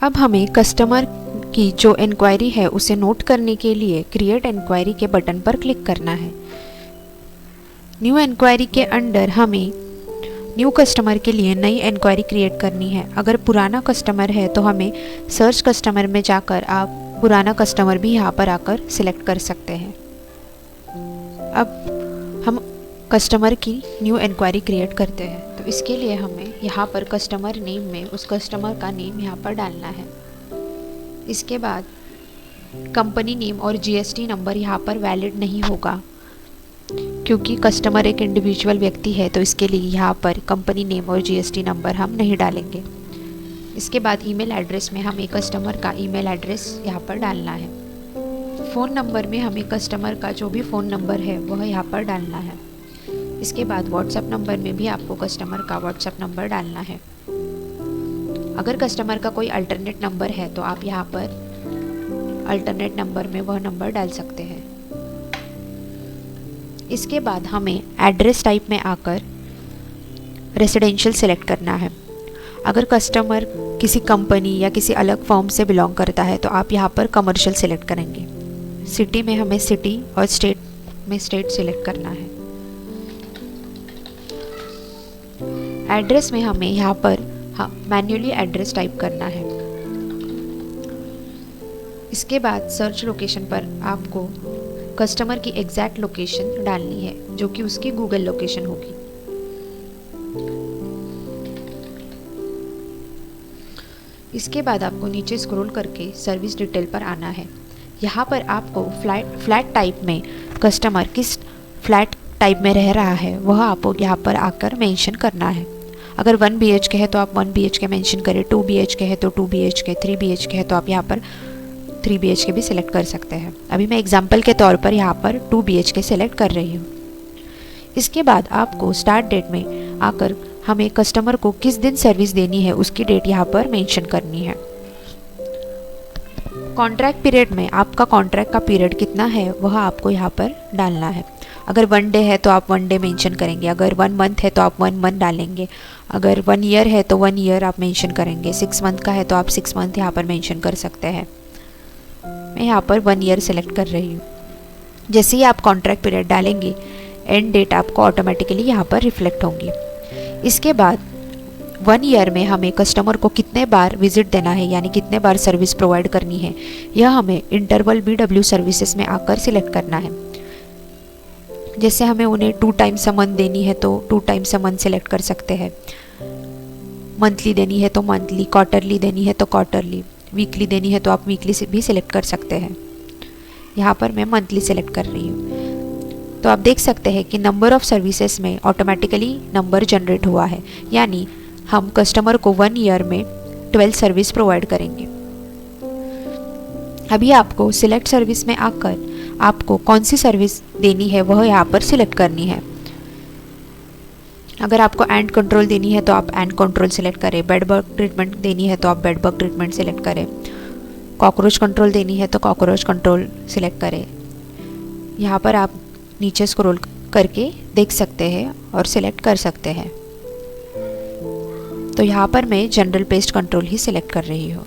अब हमें कस्टमर की जो इंक्वायरी है उसे नोट करने के लिए क्रिएट इंक्वायरी के बटन पर क्लिक करना है। न्यू इंक्वायरी के अंडर हमें न्यू कस्टमर के लिए नई इंक्वायरी क्रिएट करनी है। अगर पुराना कस्टमर है तो हमें सर्च कस्टमर में जाकर आप पुराना कस्टमर भी यहाँ पर आकर सिलेक्ट कर सकते हैं। अब हम कस्टमर की न्यू इंक्वायरी क्रिएट करते हैं, तो इसके लिए हमें यहाँ पर कस्टमर नेम में उस कस्टमर का नेम यहाँ पर डालना है। इसके बाद कंपनी नेम और जीएसटी नंबर यहाँ पर वैलिड नहीं होगा, क्योंकि कस्टमर एक इंडिविजुअल व्यक्ति है, तो इसके लिए यहाँ पर कंपनी नेम और जीएसटी नंबर हम नहीं डालेंगे। इसके बाद ईमेल एड्रेस में हमें कस्टमर का ईमेल एड्रेस यहाँ पर डालना है। फ़ोन नंबर में हमें कस्टमर का जो भी फ़ोन नंबर है वह यहाँ पर डालना है। इसके बाद व्हाट्सएप नंबर में भी आपको कस्टमर का व्हाट्सएप नंबर डालना है। अगर कस्टमर का कोई अल्टरनेट नंबर है तो आप यहाँ पर अल्टरनेट नंबर में वह नंबर डाल सकते हैं। इसके बाद हमें एड्रेस टाइप में आकर रेसिडेंशियल सेलेक्ट करना है। अगर कस्टमर किसी कंपनी या किसी अलग फर्म से बिलोंग करता है तो आप यहाँ पर कमर्शियल सेलेक्ट करेंगे। सिटी में हमें सिटी और स्टेट में स्टेट सेलेक्ट करना है। एड्रेस में हमें यहाँ पर मैन्युअली एड्रेस टाइप करना है। इसके बाद सर्च लोकेशन पर आपको कस्टमर की एग्जैक्ट लोकेशन डालनी है, जो कि उसकी गूगल लोकेशन होगी। इसके बाद आपको नीचे स्क्रॉल करके सर्विस डिटेल पर आना है। यहाँ पर आपको फ्लैट टाइप में कस्टमर किस फ्लैट टाइप में रह रहा है वह आपको यहाँ पर आकर मेंशन करना है। अगर 1 BHK है तो आप 1 BHK मेंशन करें, 2 BHK है तो 2 BHK, 3 BHK है तो आप यहाँ पर 3 BHK भी सिलेक्ट कर सकते हैं। अभी मैं एग्जाम्पल के तौर पर यहाँ पर 2 BHK सिलेक्ट कर रही हूँ। इसके बाद आपको स्टार्ट डेट में आकर हमें कस्टमर को किस दिन सर्विस देनी है उसकी डेट यहाँ पर मेंशन करनी है। कॉन्ट्रैक्ट पीरियड में आपका कॉन्ट्रैक्ट का पीरियड कितना है वह आपको यहाँ पर डालना है। अगर 1 डे है तो आप 1 डे मेंशन करेंगे, अगर 1 मंथ है तो आप 1 मंथ डालेंगे, अगर 1 ईयर है तो 1 ईयर आप मेंशन करेंगे, 6 मंथ का है तो आप 6 मंथ यहाँ पर मेंशन कर सकते हैं। मैं यहाँ पर 1 ईयर सेलेक्ट कर रही हूँ। जैसे ही आप कॉन्ट्रैक्ट पीरियड डालेंगे एंड डेट आपको ऑटोमेटिकली यहाँ पर रिफ्लेक्ट होंगी। इसके बाद 1 ईयर में हमें कस्टमर को कितने बार विजिट देना है, यानी कितने बार सर्विस प्रोवाइड करनी है, यह हमें इंटरवल BW सर्विसेज में आकर सिलेक्ट करना है। जैसे हमें उन्हें 2 टाइम्स अ मंथ देनी है तो 2 टाइम्स अ मंथ सेलेक्ट कर सकते हैं, मंथली देनी है तो मंथली, क्वार्टरली देनी है तो क्वार्टरली, वीकली देनी है तो आप वीकली से भी सिलेक्ट कर सकते हैं। यहाँ पर मैं मंथली सेलेक्ट कर रही हूँ। तो आप देख सकते हैं कि नंबर ऑफ़ सर्विसेज में ऑटोमेटिकली नंबर जनरेट हुआ है, यानी हम कस्टमर को 1 ईयर में 12 सर्विस प्रोवाइड करेंगे। अभी आपको सिलेक्ट सर्विस में आकर आपको कौन सी सर्विस देनी है वह यहाँ पर सिलेक्ट करनी है। अगर आपको एंड कंट्रोल देनी है तो आप एंड कंट्रोल सेलेक्ट करें, बेड बग ट्रीटमेंट देनी है तो आप बेड बग ट्रीटमेंट सेलेक्ट करें, कॉकरोच कंट्रोल देनी है तो कॉकरोच कंट्रोल सेलेक्ट करें। यहाँ पर आप नीचे स्क्रॉल करके देख सकते हैं और सिलेक्ट कर सकते हैं। तो यहाँ पर मैं जनरल पेस्ट कंट्रोल ही सिलेक्ट कर रही हूँ।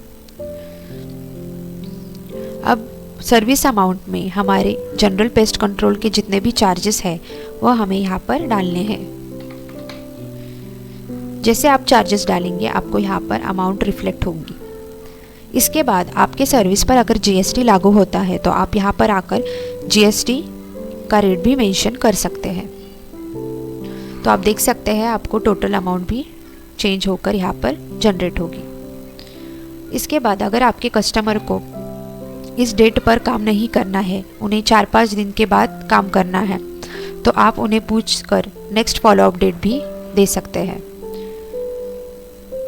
अब सर्विस अमाउंट में हमारे जनरल पेस्ट कंट्रोल के जितने भी चार्जेस हैं वह हमें यहाँ पर डालने हैं। जैसे आप चार्जेस डालेंगे आपको यहाँ पर अमाउंट रिफ्लेक्ट होगी। इसके बाद आपके सर्विस पर अगर GST लागू होता है तो आप यहाँ पर आकर GST का रेट भी मेंशन कर सकते हैं। तो आप देख सकते हैं आपको टोटल अमाउंट भी चेंज होकर यहाँ पर जनरेट होगी। इसके बाद अगर आपके कस्टमर को इस डेट पर काम नहीं करना है, उन्हें 4-5 दिन के बाद काम करना है, तो आप उन्हें पूछकर नेक्स्ट फॉलोअप डेट भी दे सकते हैं।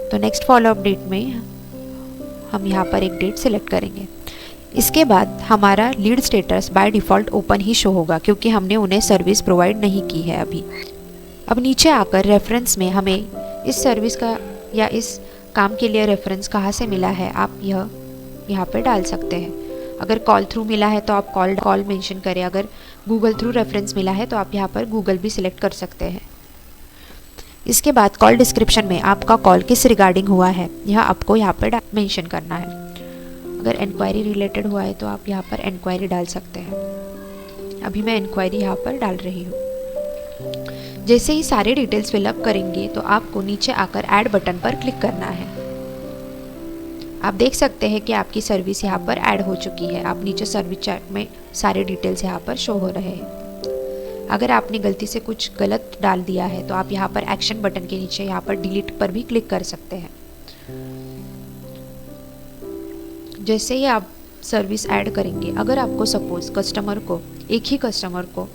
तो नेक्स्ट फॉलोअप डेट में हम यहाँ पर एक डेट सेलेक्ट करेंगे। इसके बाद हमारा lead status by default open he show होगा, क्योंकि हमने उन्हें सर्विस प्रोवाइड नहीं की है अभी। अब नीचे आकर रेफरेंस में हमें इस सर्विस का या इस काम के लिए रेफरेंस कहाँ से मिला है आप यह यहाँ पर डाल सकते हैं। अगर कॉल थ्रू मिला है तो आप कॉल मेंशन करें, अगर गूगल थ्रू रेफरेंस मिला है तो आप यहाँ पर गूगल भी सिलेक्ट कर सकते हैं। इसके बाद कॉल डिस्क्रिप्शन में आपका कॉल किस रिगार्डिंग हुआ है यह आपको यहाँ पर मेंशन करना है। अगर इंक्वायरी रिलेटेड हुआ है तो आप यहाँ पर इंक्वायरी डाल सकते हैं। अभी मैं इंक्वायरी यहाँ पर डाल रही हूँ। जैसे ही सारे डिटेल्स फिलअप करेंगे तो आपको नीचे आकर ऐड बटन पर क्लिक करना है। आप देख सकते हैं कि आपकी सर्विस यहाँ पर ऐड हो चुकी है। आप नीचे सर्विस चैट में सारे डिटेल्स यहाँ पर शो हो रहे हैं। अगर आपने गलती से कुछ गलत डाल दिया है तो आप यहाँ पर एक्शन बटन के नीचे यहाँ पर डिलीट पर भी क्लिक कर सकते हैं। जैसे ही आप सर्विस ऐड करेंगे, अगर आपको सपोज कस्टमर को एक ही कस्टमर को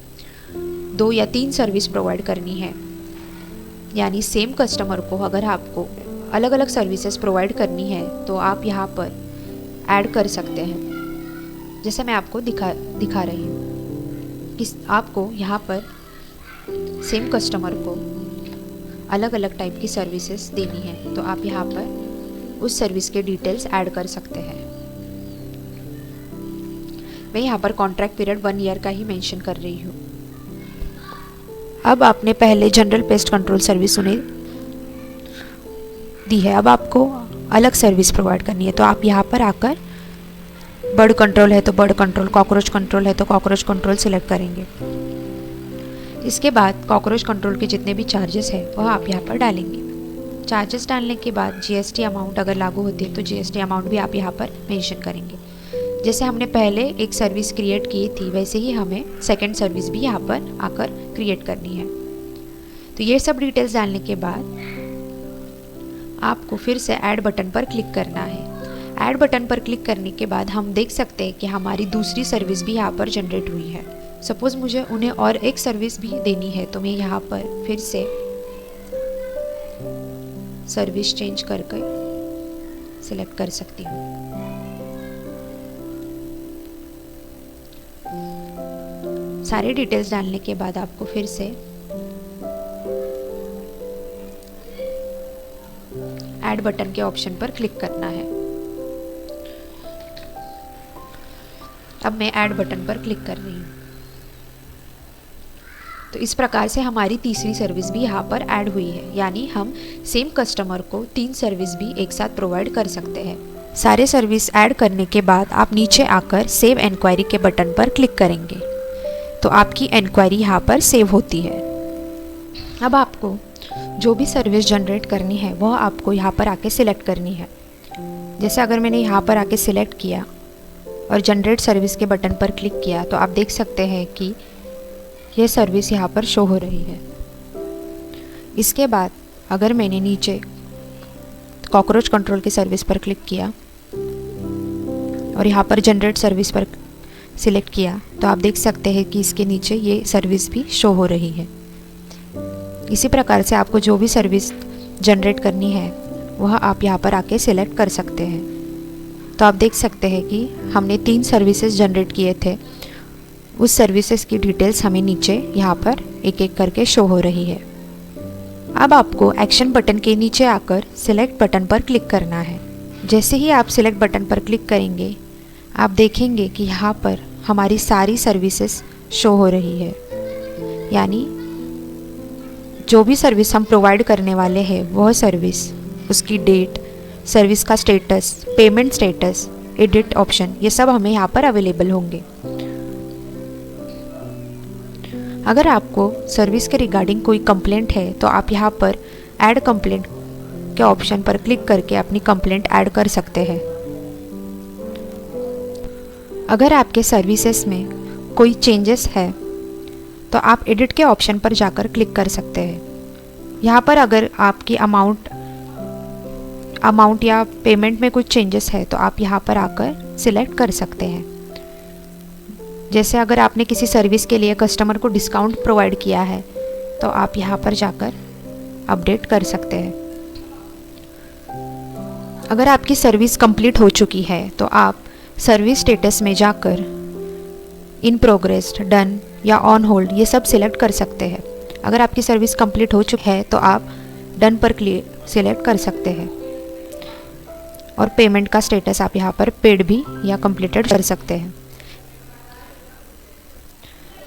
2 या 3 सर्विस प्रोवाइड करनी है, यानी सेम कस्टमर को अगर आपको अलग अलग सर्विसेज प्रोवाइड करनी है तो आप यहाँ पर ऐड कर सकते हैं। जैसे मैं आपको दिखा रही हूँ कि आपको यहाँ पर सेम कस्टमर को अलग अलग टाइप की सर्विसेज देनी है तो आप यहाँ पर उस सर्विस के डिटेल्स ऐड कर सकते हैं। मैं यहाँ पर कॉन्ट्रैक्ट पीरियड 1 ईयर का ही मेंशन कर रही हूँ। अब आपने पहले जनरल पेस्ट कंट्रोल सर्विस उन्हें दी है, अब आपको अलग सर्विस प्रोवाइड करनी है तो आप यहाँ पर आकर बर्ड कंट्रोल है तो बर्ड कंट्रोल, कॉकरोच कंट्रोल है तो कॉकरोच कंट्रोल सिलेक्ट करेंगे। इसके बाद कॉकरोच कंट्रोल के जितने भी चार्जेस है वह आप यहाँ पर डालेंगे। चार्जेस डालने के बाद जीएसटी अमाउंट अगर लागू होती है तो जीएसटी अमाउंट भी आप यहाँ पर मेंशन करेंगे। जैसे हमने पहले एक सर्विस क्रिएट की थी वैसे ही हमें सेकंड सर्विस भी यहाँ पर आकर क्रिएट करनी है। तो ये सब डिटेल्स डालने के बाद आपको फिर से ऐड बटन पर क्लिक करना है। ऐड बटन पर क्लिक करने के बाद हम देख सकते हैं कि हमारी दूसरी सर्विस भी यहाँ पर जनरेट हुई है। सपोज़ मुझे उन्हें और एक सर्विस भी देनी है तो मैं यहाँ पर फिर से सर्विस चेंज करके सिलेक्ट कर सकती हूँ। सारे डिटेल्स डालने के बाद आपको फिर से ऐड बटन के ऑप्शन पर क्लिक करना है। अब मैं ऐड बटन पर क्लिक कर रही हूँ। तो इस प्रकार से हमारी तीसरी सर्विस भी यहाँ पर ऐड हुई है, यानी हम सेम कस्टमर को 3 सर्विस भी एक साथ प्रोवाइड कर सकते हैं। सारे सर्विस ऐड करने के बाद आप नीचे आकर सेव एनक्वायरी के बटन पर क्लिक करेंगे तो आपकी एनक्वायरी यहाँ पर सेव होती है। अब आपको जो भी सर्विस जनरेट करनी है वह आपको यहाँ पर आके सिलेक्ट करनी है। जैसे अगर मैंने यहाँ पर आके सिलेक्ट किया और जनरेट सर्विस के बटन पर क्लिक किया तो आप देख सकते हैं कि यह सर्विस यहाँ पर शो हो रही है। इसके बाद अगर मैंने नीचे कॉकरोच कंट्रोल की सर्विस पर क्लिक किया और यहाँ पर जनरेट सर्विस पर सिलेक्ट किया तो आप देख सकते हैं कि इसके नीचे ये सर्विस भी शो हो रही है। इसी प्रकार से आपको जो भी सर्विस जनरेट करनी है वह आप यहाँ पर आके सिलेक्ट कर सकते हैं। तो आप देख सकते हैं कि हमने 3 सर्विसेज जनरेट किए थे, उस सर्विसेज की डिटेल्स हमें नीचे यहाँ पर एक एक करके शो हो रही है। अब आपको एक्शन बटन के नीचे आकर सिलेक्ट बटन पर क्लिक करना है। जैसे ही आप सिलेक्ट बटन पर क्लिक करेंगे आप देखेंगे कि यहाँ पर हमारी सारी सर्विसेज शो हो रही है, यानी जो भी सर्विस हम प्रोवाइड करने वाले हैं वह सर्विस, उसकी डेट, सर्विस का status, payment status, edit option, ये सब हमें यहाँ पर अवेलेबल होंगे। अगर आपको सर्विस के रिगार्डिंग कोई कंप्लेंट है तो आप यहाँ पर ऐड कंप्लेंट के ऑप्शन पर क्लिक करके अपनी कंप्लेंट ऐड कर सकते हैं। अगर आपके सर्विसेज में कोई चेंजेस है तो आप एडिट के ऑप्शन पर जाकर क्लिक कर सकते हैं। यहाँ पर अगर आपकी अमाउंट या पेमेंट में कुछ चेंजेस है तो आप यहाँ पर आकर सिलेक्ट कर सकते हैं। जैसे अगर आपने किसी सर्विस के लिए कस्टमर को डिस्काउंट प्रोवाइड किया है तो आप यहाँ पर जाकर अपडेट कर सकते हैं। अगर आपकी सर्विस कंप्लीट हो चुकी है तो आप सर्विस स्टेटस में जाकर इन प्रोग्रेस, डन या ऑन होल्ड ये सब सिलेक्ट कर सकते हैं। अगर आपकी सर्विस कंप्लीट हो चुकी है तो आप डन पर सिलेक्ट कर सकते हैं और पेमेंट का स्टेटस आप यहाँ पर पेड भी या कंप्लीटेड कर सकते हैं।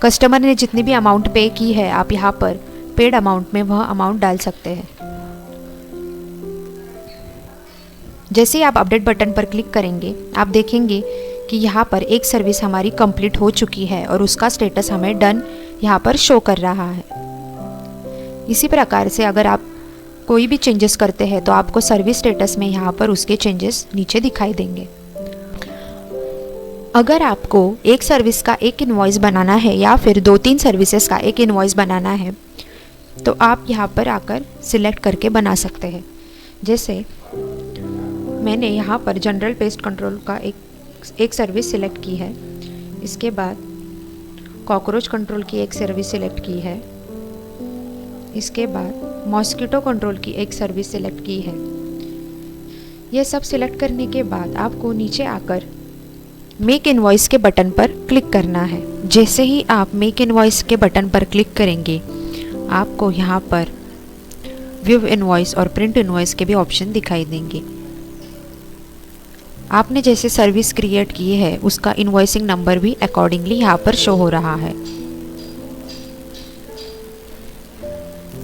कस्टमर ने जितनी भी अमाउंट पे की है आप यहाँ पर पेड अमाउंट में वह अमाउंट डाल सकते हैं। जैसे ही आप अपडेट बटन पर क्लिक करेंगे, आप देखेंगे कि यहाँ पर एक सर्विस हमारी कंप्लीट हो चुकी है और उसका स्टेटस हमें डन यहाँ पर शो कर रहा है। इसी प्रकार से अगर आप कोई भी चेंजेस करते हैं तो आपको सर्विस स्टेटस में यहाँ पर उसके चेंजेस नीचे दिखाई देंगे। अगर आपको एक सर्विस का एक इनवॉइस बनाना है या फिर 2-3 सर्विसेज का एक इनवॉइस बनाना है तो आप यहाँ पर आकर सिलेक्ट करके बना सकते हैं। जैसे मैंने यहाँ पर जनरल पेस्ट कंट्रोल का एक सर्विस सिलेक्ट की है, इसके बाद कॉकरोच कंट्रोल की एक सर्विस सिलेक्ट की है, इसके बाद मॉस्किटो कंट्रोल की एक सर्विस सिलेक्ट की है। यह सब सिलेक्ट करने के बाद आपको नीचे आकर मेक इनवॉइस के बटन पर क्लिक करना है। जैसे ही आप मेक इनवॉइस के बटन पर क्लिक करेंगे, आपको यहाँ पर व्यू इनवॉइस और प्रिंट इनवॉइस के भी ऑप्शन दिखाई देंगे। आपने जैसे सर्विस क्रिएट की है उसका इनवॉइसिंग नंबर भी अकॉर्डिंगली यहाँ पर शो हो रहा है।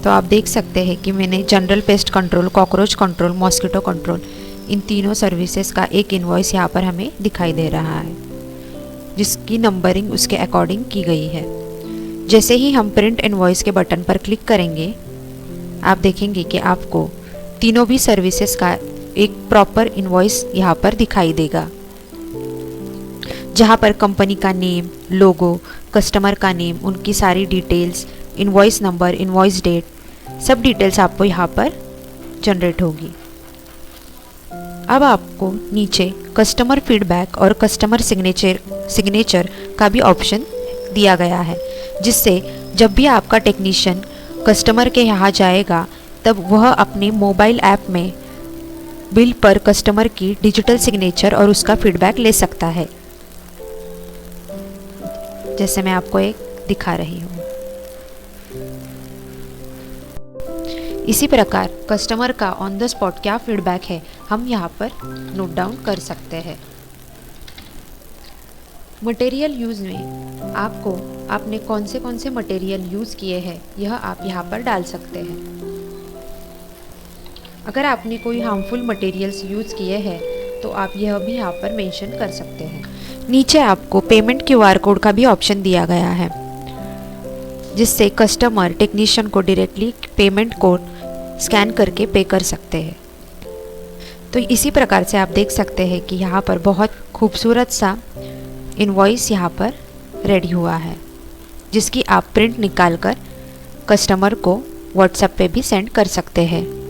तो आप देख सकते हैं कि मैंने general pest control, cockroach control, mosquito control इन तीनों सर्विसेज का एक इनवॉइस यहाँ पर हमें दिखाई दे रहा है, जिसकी नंबरिंग उसके अकॉर्डिंग की गई है। जैसे ही हम प्रिंट इनवॉइस के बटन पर क्लिक करेंगे, आप देखेंगे कि आपको तीनों भी सर्विसेज का एक प्रॉपर इनवॉइस यहाँ पर दिखाई देगा, जहाँ पर कंपनी का नेम, लोगो, कस्टमर का नेम, उनकी सारी details, invoice number, invoice date, सब डिटेल्स आपको यहाँ पर जनरेट होगी। अब आपको नीचे कस्टमर फीडबैक और कस्टमर सिग्नेचर का भी ऑप्शन दिया गया है, जिससे जब भी आपका टेक्नीशियन कस्टमर के यहाँ जाएगा तब वह अपने मोबाइल ऐप में बिल पर कस्टमर की डिजिटल सिग्नेचर और उसका फीडबैक ले सकता है, जैसे मैं आपको एक दिखा रही हूँ। इसी प्रकार कस्टमर का ऑन द स्पॉट क्या फीडबैक है हम यहाँ पर नोट डाउन कर सकते हैं। मटेरियल यूज़ में आपको आपने कौन से मटेरियल यूज़ किए हैं यह आप यहाँ पर डाल सकते हैं। अगर आपने कोई हार्मफुल मटेरियल्स यूज़ किए हैं तो आप यह भी यहाँ पर मेंशन कर सकते हैं। नीचे आपको पेमेंट QR कोड का भी ऑप्शन दिया गया है, जिससे कस्टमर टेक्नीशियन को डायरेक्टली पेमेंट कोड स्कैन करके पे कर सकते हैं। तो इसी प्रकार से आप देख सकते हैं कि यहाँ पर बहुत खूबसूरत सा इनवॉइस यहाँ पर रेडी हुआ है, जिसकी आप प्रिंट निकाल कर कस्टमर को व्हाट्सएप पे भी सेंड कर सकते हैं।